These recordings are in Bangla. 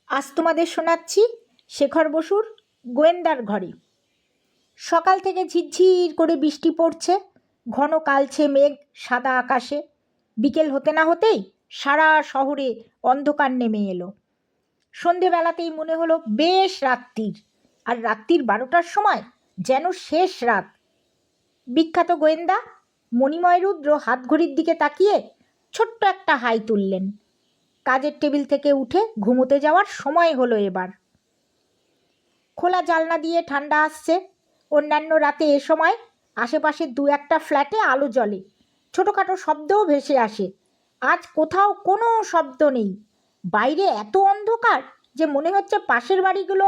আজ তোমাদের শোনাচ্ছি শেখর বসুর গোয়েন্দার ঘরে। সকাল থেকে ঝিরঝির করে বৃষ্টি পড়ছে, ঘন কালছে মেঘ সাদা আকাশে। বিকেল হতে না হতেই সারা শহরে অন্ধকার নেমে এলো। সন্ধেবেলাতেই মনে হলো বেশ রাত্রির, আর রাত্রির 12টার সময় যেন শেষ রাত। বিখ্যাত গোয়েন্দা মণিময় রুদ্র হাতঘড়ির দিকে তাকিয়ে ছোট্ট একটা হাই তুললেন। কাজের টেবিল থেকে উঠে ঘুমোতে যাওয়ার সময় হলো এবার। খোলা জানলা দিয়ে ঠান্ডা আসছে। অন্যান্য রাতে এ সময় আশেপাশে দু একটা ফ্ল্যাটে আলো জ্বলে, ছোটোখাটো শব্দও ভেসে আসে। আজ কোথাও কোনো শব্দ নেই। বাইরে এত অন্ধকার যে মনে হচ্ছে পাশের বাড়িগুলো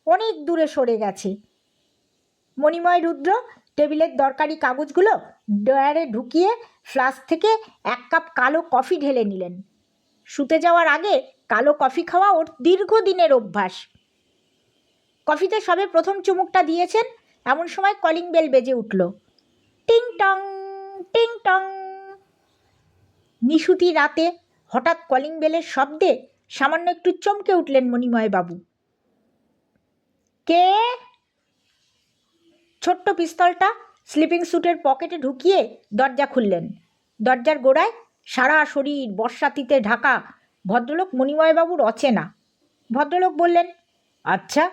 অনেক দূরে সরে গেছে। মণিময় রুদ্র টেবিলের দরকারি কাগজগুলো ড্রয়ারে ঢুকিয়ে ফ্লাস্ক থেকে 1 কাপ কালো কফি ঢেলে নিলেন। শুতে যাওয়ার আগে কালো কফি খাওয়া ওর দীর্ঘদিনের অভ্যাস। কফিতে সবে প্রথম চুমুকটা দিয়েছেন, এমন সময় কলিং বেল বেজে উঠল। টিং টং, টিং টং। নিশুতি রাতে হঠাৎ কলিং বেলের শব্দে সামান্য একটু চমকে উঠলেন মণিময় বাবু। কে? ছোট্ট পিস্তলটা স্লিপিং স্যুটের পকেটে ঢুকিয়ে দরজা খুললেন। দরজার গোড়ায় সারা শরীর বর্ষাতিতে ঢাকা ভদ্রলোক মণিময়বাবুর অচেনা। ভদ্রলোক বললেন, আচ্ছা,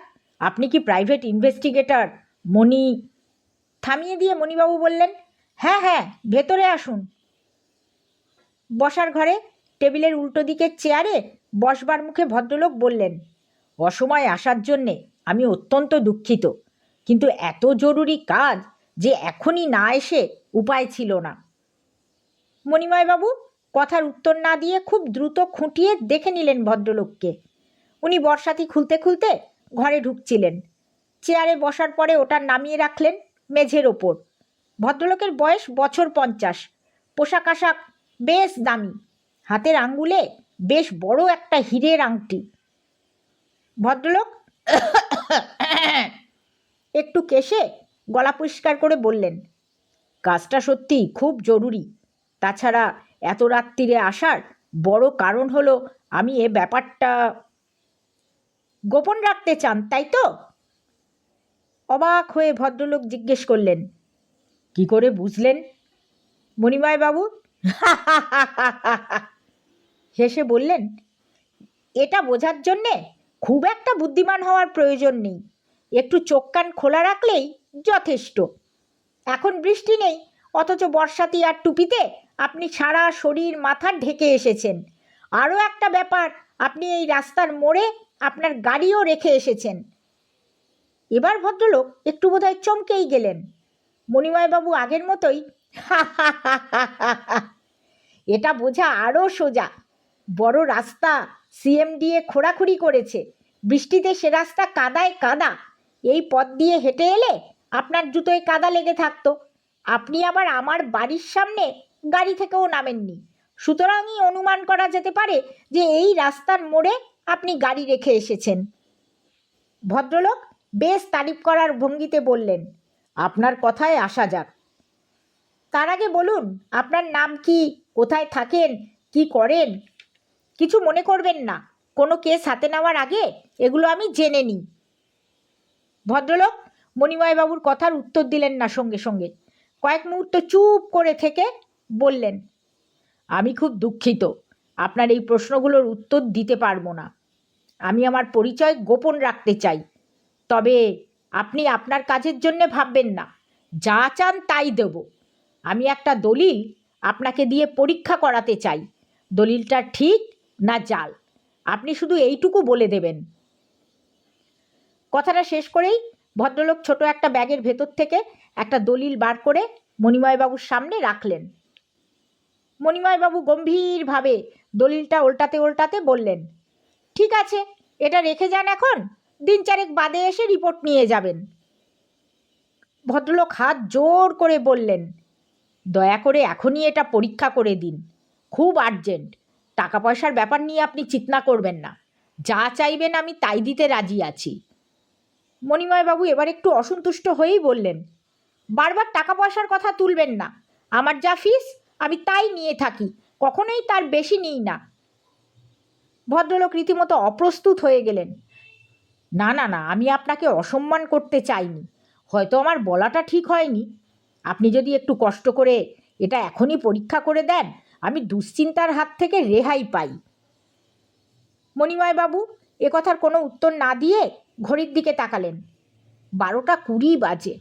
আপনি কি প্রাইভেট ইনভেস্টিগেটর মণি? থামিয়ে দিয়ে মণিবাবু বললেন, হ্যাঁ হ্যাঁ, ভেতরে আসুন। বসার ঘরে টেবিলের উল্টো দিকের চেয়ারে বসবার মুখে ভদ্রলোক বললেন, অসময়ে আসার জন্যে আমি অত্যন্ত দুঃখিত, কিন্তু এত জরুরি কাজ যে এখনই না এসে উপায় ছিল না। মণিময়বাবু কথার উত্তর না দিয়ে খুব দ্রুত খুঁটিয়ে দেখে নিলেন ভদ্রলোককে। উনি বর্ষাতি খুলতে খুলতে ঘরে ঢুকছিলেন। চেয়ারে বসার পরে ওটা নামিয়ে রাখলেন মেঝের ওপর। ভদ্রলোকের বয়স বছর 50, পোশাক আশাক বেশ দামি, হাতের আঙ্গুলে বেশ বড় একটা হীরের আংটি। ভদ্রলোক একটু কেশে গলা পরিষ্কার করে বললেন, কাজটা সত্যি খুব জরুরি। তাছাড়া এত রাত্রিরে আসার বড় কারণ হলো আমি এ ব্যাপারটা গোপন রাখতে চান, তাই তো? অবাক হয়ে ভদ্রলোক জিজ্ঞেস করলেন, কি করে বুঝলেন? মণিময়বাবু হেসে বললেন, এটা বোঝার জন্যে খুব একটা বুদ্ধিমান হওয়ার প্রয়োজন নেই, একটু চোখ কান খোলা রাখলেই যথেষ্ট। এখন বৃষ্টি নেই, অথচ বর্ষাতি আর টুপিতে আপনি সারা শরীর মাথা ঢেকে এসেছেন। আরও একটা ব্যাপার, আপনি এই রাস্তার মোড়ে আপনার গাড়িও রেখে এসেছেন। এবার ভদ্রলোক একটু বোধহয় চমকেই গেলেন। মণিময়বাবু আগের মতোই এটা বোঝা আরও সোজা। বড় রাস্তা সিএমডিএ খোঁড়াখুড়ি করেছে, বৃষ্টিতে সে রাস্তা কাদায় কাদা। এই পথ দিয়ে হেঁটে এলে আপনার জুতোয় কাদা লেগে থাকতো। আপনি আবার আমার বাড়ির সামনে গাড়ি থেকেও নামেননি, সুতরাংই অনুমান করা যেতে পারে যে এই রাস্তার মোড়ে আপনি গাড়ি রেখে এসেছেন। ভদ্রলোক বেশ তারিফ করার ভঙ্গিতে বললেন, আপনার কথায় আসা যাক। তার আগে বলুন, আপনার নাম কি, কোথায় থাকেন, কি করেন? কিছু মনে করবেন না, কোনো কেস হাতে নেওয়ার আগে এগুলো আমি জেনে নিই। ভদ্রলোক মণিময়বাবুর কথার উত্তর দিলেন না সঙ্গে সঙ্গে। কয়েক মুহূর্ত চুপ করে থেকে বললেন, আমি খুব দুঃখিত, আপনার এই প্রশ্নগুলোর উত্তর দিতে পারবো না। আমি আমার পরিচয় গোপন রাখতে চাই। তবে আপনি আপনার কাজের জন্যে ভাববেন না, যা চান তাই দেব। আমি একটা দলিল আপনাকে দিয়ে পরীক্ষা করাতে চাই, দলিলটা ঠিক না জাল। আপনি শুধু এইটুকু বলে দেবেন। কথাটা শেষ করেই ভদ্রলোক ছোট একটা ব্যাগের ভেতর থেকে একটা দলিল বার করে মণিময়বাবুর সামনে রাখলেন। মণিময়বাবু গম্ভীরভাবে দলিলটা ওল্টাতে ওল্টাতে বললেন, ঠিক আছে, এটা রেখে যান, এখন 3-4 বাদে এসে রিপোর্ট নিয়ে যাবেন। ভদ্রলোক হাত জোর করে বললেন, দয়া করে এখনই এটা পরীক্ষা করে দিন, খুব আর্জেন্ট। টাকা পয়সার ব্যাপার নিয়ে আপনি চিন্তা করবেন না, যা চাইবেন আমি তাই দিতে রাজি আছি। মণিময়বাবু এবার একটু অসন্তুষ্ট হয়েই বললেন, বারবার টাকা পয়সার কথা তুলবেন না, আমার যা ফিস আমি তাই নিয়ে থাকি, কখনোই তার বেশি নিই না। ভদ্রলোক রীতিমতো অপ্রস্তুত হয়ে গেলেন। না না না, আমি আপনাকে অসম্মান করতে চাইনি, হয়তো আমার বলাটা ঠিক হয়নি। আপনি যদি একটু কষ্ট করে এটা এখনই পরীক্ষা করে দেন, আমি দুশ্চিন্তার হাত থেকে রেহাই পাই। মণিময়বাবু একথার কোনো উত্তর না দিয়ে ঘড়ির দিকে তাকালেন। 12:20 বাজে।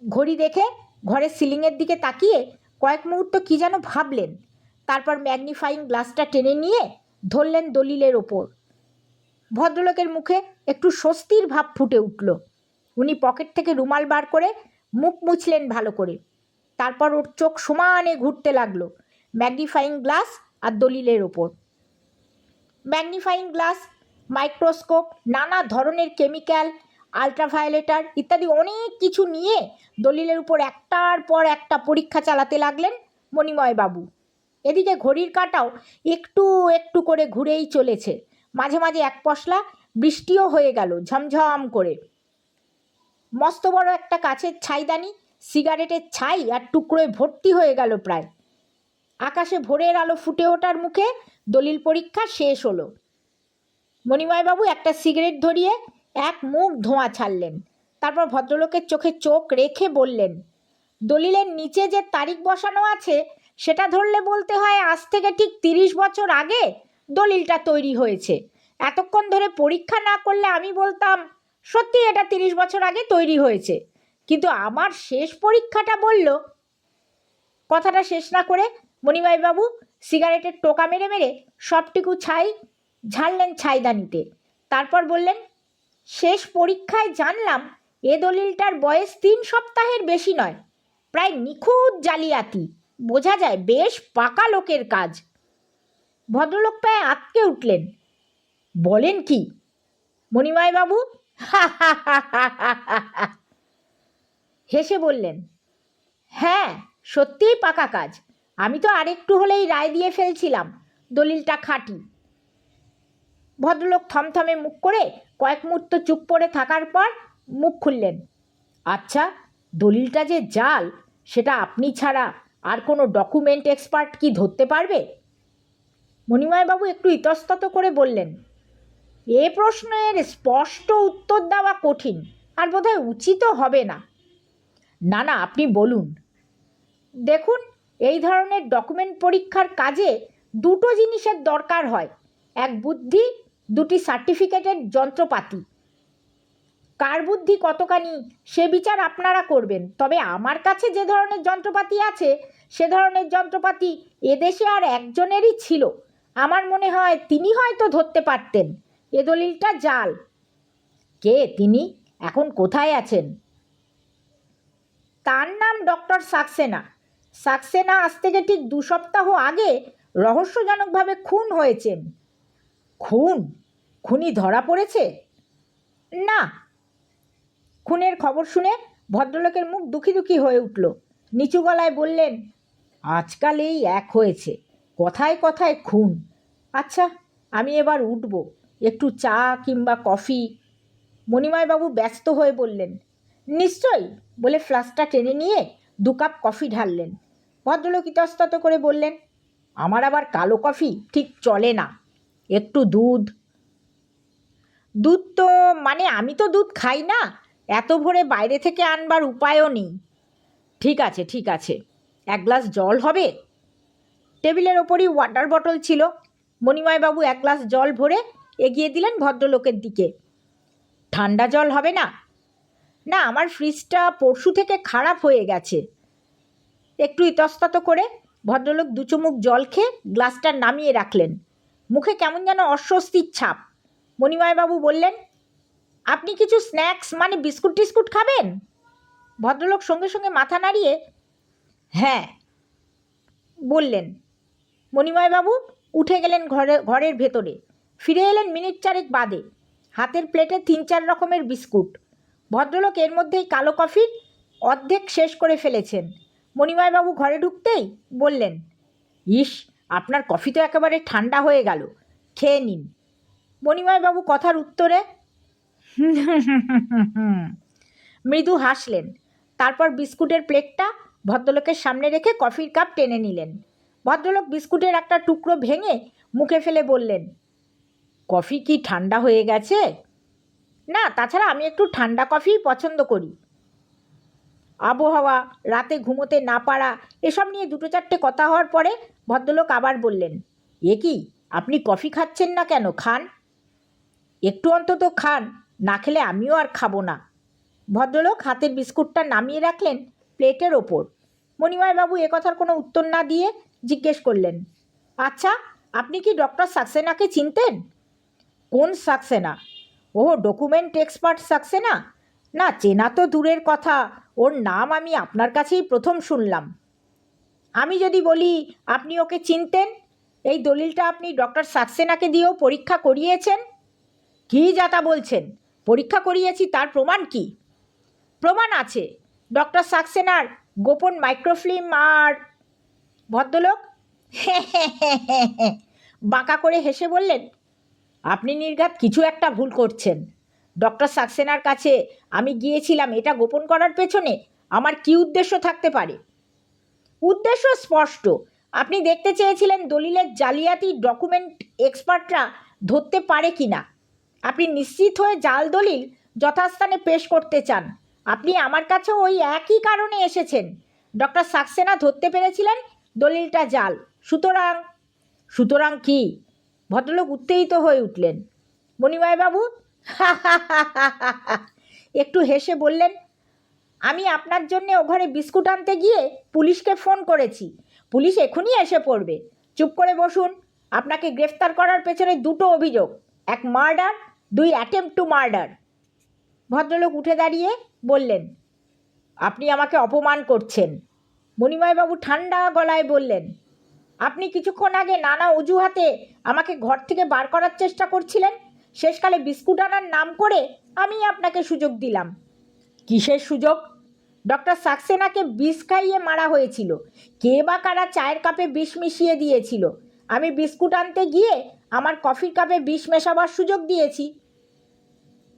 ঘড়ি দেখে ঘরের সিলিংয়ের দিকে তাকিয়ে কয়েক মুহূর্ত কী যেন ভাবলেন, তারপর ম্যাগনিফাইং গ্লাসটা টেনে নিয়ে ধরলেন দলিলের ওপর। ভদ্রলোকের মুখে একটু স্বস্তির ভাব ফুটে উঠল। উনি পকেট থেকে রুমাল বার করে মুখ মুছলেন ভালো করে। তারপর ওর চোখ সমানে ঘুরতে লাগলো ম্যাগনিফাইং গ্লাস আর দলিলের ওপর। ম্যাগনিফাইং গ্লাস, মাইক্রোস্কোপ, নানা ধরনের কেমিক্যাল, আলট্রাভায়োলেটার ইত্যাদি অনেক কিছু নিয়ে দলিলের উপর একটার পর একটা পরীক্ষা চালাতে লাগলেন মণিময়বাবু। এদিকে ঘড়ির কাঁটাও একটু একটু করে ঘুরেই চলেছে। মাঝে মাঝে এক পশলা বৃষ্টিও হয়ে গেল ঝমঝম করে। মস্ত বড় একটা কাচের ছাইদানি সিগারেটের ছাই আর টুকরোয় ভর্তি হয়ে গেল প্রায়। আকাশে ভোরের আলো ফুটে ওঠার মুখে দলিল পরীক্ষা শেষ হলো। মণিময়বাবু একটা সিগারেট ধরিয়ে এক মুখ ধোঁয়া ছাড়লেন। তারপর ভদ্রলোকের চোখে চোখ রেখে বললেন, দলিলের নিচে যে তারিখ বসানো আছে সেটা ধরলে বলতে হয় আজ থেকে ঠিক 30 বছর আগে দলিলটা তৈরি হয়েছে। এতক্ষণ ধরে পরীক্ষা না করলে আমি বলতাম সত্যি এটা 30 বছর আগে তৈরি হয়েছে, কিন্তু আমার শেষ পরীক্ষাটা বলল। কথাটা শেষ না করে মণিময়বাবু সিগারেটের টোকা মেরে মেরে সবটুকু ছাই ঝাড়লেন ছাইদানিতে। তারপর বললেন, শেষ পরীক্ষায় জানলাম এ দলিলটার বয়স 3 সপ্তাহের বেশি নয়। প্রায় নিখুঁত জালিয়াতি, বোঝা যায় বেশ পাকা লোকের কাজ। ভদ্রলোক প্রায় আঁতকে উঠলেন। বলেন কি? মণিময়বাবু হেসে বললেন, হ্যাঁ সত্যিই পাকা কাজ। আমি তো আরেকটু হলেই রায় দিয়ে ফেলছিলাম দলিলটা খাঁটি। ভদ্রলোক থমথমে মুখ করে কয়েক মুহূর্ত চুপ করে থাকার পর মুখ খুললেন। আচ্ছা, দলিলটা যে জাল সেটা আপনি ছাড়া আর কোনো ডকুমেন্ট এক্সপার্ট কি ধরতে পারবে? মণিময়বাবু একটু ইতস্তত করে বললেন, এ প্রশ্নের স্পষ্ট উত্তর দেওয়া কঠিন আর বোধহয় উচিতও হবে না। না না, আপনি বলুন। দেখুন, এই ধরনের ডকুমেন্ট পরীক্ষার কাজে দুটো জিনিসের দরকার হয়, এক বুদ্ধি, দুটি সার্টিফিকেটের যন্ত্রপাতি। কার বুদ্ধি কতখানি সে বিচার আপনারা করবেন, তবে আমার কাছে যে ধরনের যন্ত্রপাতি আছে সে ধরনের যন্ত্রপাতি এদেশে আর একজনেরই ছিল। আমার মনে হয় তিনি হয়তো ধরতে পারতেন এ দলিলটা জাল। কে তিনি? এখন কোথায় আছেন? তার নাম ডক্টর সাক্সেনা। সাক্সেনা আজ থেকে ঠিক 2 সপ্তাহ আগে রহস্যজনকভাবে খুন হয়েছেন। খুন? খুনি ধরা পড়েছে? না। খুনের খবর শুনে ভদ্রলোকের মুখ দুঃখী দুঃখী হয়ে উঠল। নিচু গলায় বললেন, আজকাল এই এক হয়েছে, কথায় কথায় খুন। আচ্ছা, আমি এবার উঠব, একটু চা কিংবা কফি। মণিময়বাবু ব্যস্ত হয়ে বললেন, নিশ্চয়ই, বলে ফ্লাস্কটা টেনে নিয়ে 2 কাপ কফি ঢাললেন। ভদ্রলোক ইতস্তত করে বললেন, আমার আবার কালো কফি ঠিক চলে না, একটু দুধ। দুধ তো মানে আমি তো দুধ খাই না, এত ভোরে বাইরে থেকে আনবার উপায়ও নেই। ঠিক আছে ঠিক আছে, 1 গ্লাস জল হবে? টেবিলের ওপরই ওয়াটার বটল ছিল। মণিময়বাবু 1 গ্লাস জল ভরে এগিয়ে দিলেন ভদ্রলোকের দিকে। ঠান্ডা জল হবে না? না, আমার ফ্রিজটা পরশু থেকে খারাপ হয়ে গেছে। একটু ইতস্তত করে ভদ্রলোক 2 চুমুক জল খেয়ে গ্লাসটা নামিয়ে রাখলেন। মুখে কেমন যেন অস্বস্তির ছাপ। মণিময়বাবু বললেন, আপনি কিছু স্ন্যাক্স মানে বিস্কুট টিস্কুট খাবেন? ভদ্রলোক সঙ্গে সঙ্গে মাথা নাড়িয়ে হ্যাঁ বললেন। মণিময়বাবু উঠে গেলেন ঘরের ভেতরে। ফিরে এলেন মিনিট 4 বাদে, হাতের প্লেটে 3-4 রকমের বিস্কুট। ভদ্রলোক এর মধ্যেই কালো কফির অর্ধেক শেষ করে ফেলেছেন। মণিময়বাবু ঘরে ঢুকতেই বললেন, ইস, আপনার কফি তো একেবারে ঠান্ডা হয়ে গেল, খেয়ে নিন। মণিময়বাবু কথার উত্তরে মৃদু হাসলেন। তারপর বিস্কুটের প্লেটটা ভদ্রলোকের সামনে রেখে কফির কাপ টেনে নিলেন। ভদ্রলোক বিস্কুটের একটা টুকরো ভেঙে মুখে ফেলে বললেন, কফি কি ঠান্ডা হয়ে গেছে? না, তাছাড়া আমি একটু ঠান্ডা কফিই পছন্দ করি। আবহাওয়া, রাতে ঘুমোতে না পারা, এসব নিয়ে দুটো চারটে কথা হওয়ার পরে ভদ্রলোক আবার বললেন, এ কি, আপনি কফি খাচ্ছেন না কেন? খান, একটু অন্তত খান, না খেলে আমিও আর খাবো না। ভদ্রলোক হাতের বিস্কুটটা নামিয়ে রাখলেন প্লেটের ওপর। মণিময়বাবু কথার কোনো উত্তর না দিয়ে জিজ্ঞেস করলেন, আচ্ছা, আপনি কি ডক্টর সাক্সেনাকে চিনতেন? কোন সাক্সেনা? ও ডকুমেন্ট এক্সপার্ট সাক্সেনা? না, চেনা তো দূরের কথা, ওর নাম আমি আপনার কাছেই প্রথম শুনলাম। আমি যদি বলি আপনি ওকে চিনতেন, এই দলিলটা আপনি ডক্টর সাক্সেনাকে দিয়েও পরীক্ষা করিয়েছেন? কী যাতা বলছেন? পরীক্ষা করিয়েছি, তার প্রমাণ কি? প্রমাণ আছে, ডক্টর সাক্সেনার গোপন মাইক্রোফিল্ম। আর ভদ্রলোক বাঁকা করে হেসে বললেন, আপনি নির্ঘাত কিছু একটা ভুল করছেন। ডক্টর সাক্সেনার কাছে আমি গিয়েছিলাম এটা গোপন করার পেছনে আমার কী উদ্দেশ্য থাকতে পারে? উদ্দেশ্য স্পষ্ট। আপনি দেখতে চেয়েছিলেন দলিলের জালিয়াতি ডকুমেন্ট এক্সপার্টরা ধরতে পারে কি না। আপনি নিশ্চিত হয়ে জাল দলিল যথাস্থানে পেশ করতে চান। আপনি আমার কাছেও ওই একই কারণে এসেছেন। ডক্টর সাক্সেনা ধরতে পেরেছিলেন দলিলটা জাল। সুতরাং সুতরাং কি? ভদ্রলোক উত্তেজিত হয়ে উঠলেন। মণিময়বাবু একটু হেসে বললেন, আমি আপনার জন্যে ও ঘরে বিস্কুট আনতে গিয়ে পুলিশকে ফোন করেছি। পুলিশ এখনই এসে পড়বে। চুপ করে বসুন। আপনাকে গ্রেফতার করার পেছনে দুটো অভিযোগ, এক মার্ডার, দুই অ্যাটেম্প্ট টু মার্ডার। ভদ্রলোক উঠে দাঁড়িয়ে বললেন, আপনি আমাকে অপমান করছেন। মণিময়বাবু ঠান্ডা গলায় বললেন, আপনি কিছুক্ষণ আগে নানা অজুহাতে আমাকে ঘর থেকে বার করার চেষ্টা করছিলেন। শেষকালে বিস্কুট আনার নাম করে আমি আপনাকে সুযোগ দিলাম। কিসের সুযোগ? ডক্টর সাক্সেনাকে বিষ খাইয়ে মারা হয়েছিল। কে বা কারা চায়ের কাপে বিষ মিশিয়ে দিয়েছিল। আমি বিস্কুট আনতে গিয়ে আমার কফির কাপে বিষ মেশাবার সুযোগ দিয়েছি।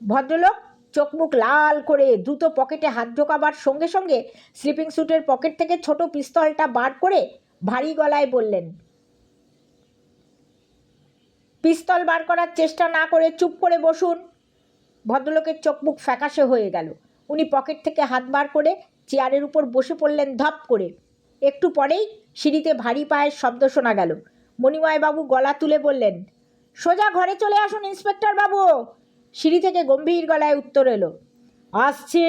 ভদ্রলোক চোখ মুখ লাল করে দ্রুত পকেটে হাত ঢোকাবার সঙ্গে সঙ্গে স্লিপিং স্যুটের পকেট থেকে ছোট পিস্তলটা বার করে ভারী গলায় বললেন, পিস্তল বার করার চেষ্টা না করে চুপ করে বসুন। ভদ্রলোকের চোখ মুখ ফ্যাকাশে হয়ে গেল। উনি পকেট থেকে হাত বার করে চেয়ারের উপর বসে পড়লেন ধপ করে। একটু পরেই সিঁড়িতে ভারী পায়ের শব্দ শোনা গেল। মণিময়বাবু গলা তুলে বললেন, সোজা ঘরে চলে আসুন ইন্সপেক্টর বাবু। সিঁড়ি থেকে গম্ভীর গলায় উত্তর এলো, আসছে।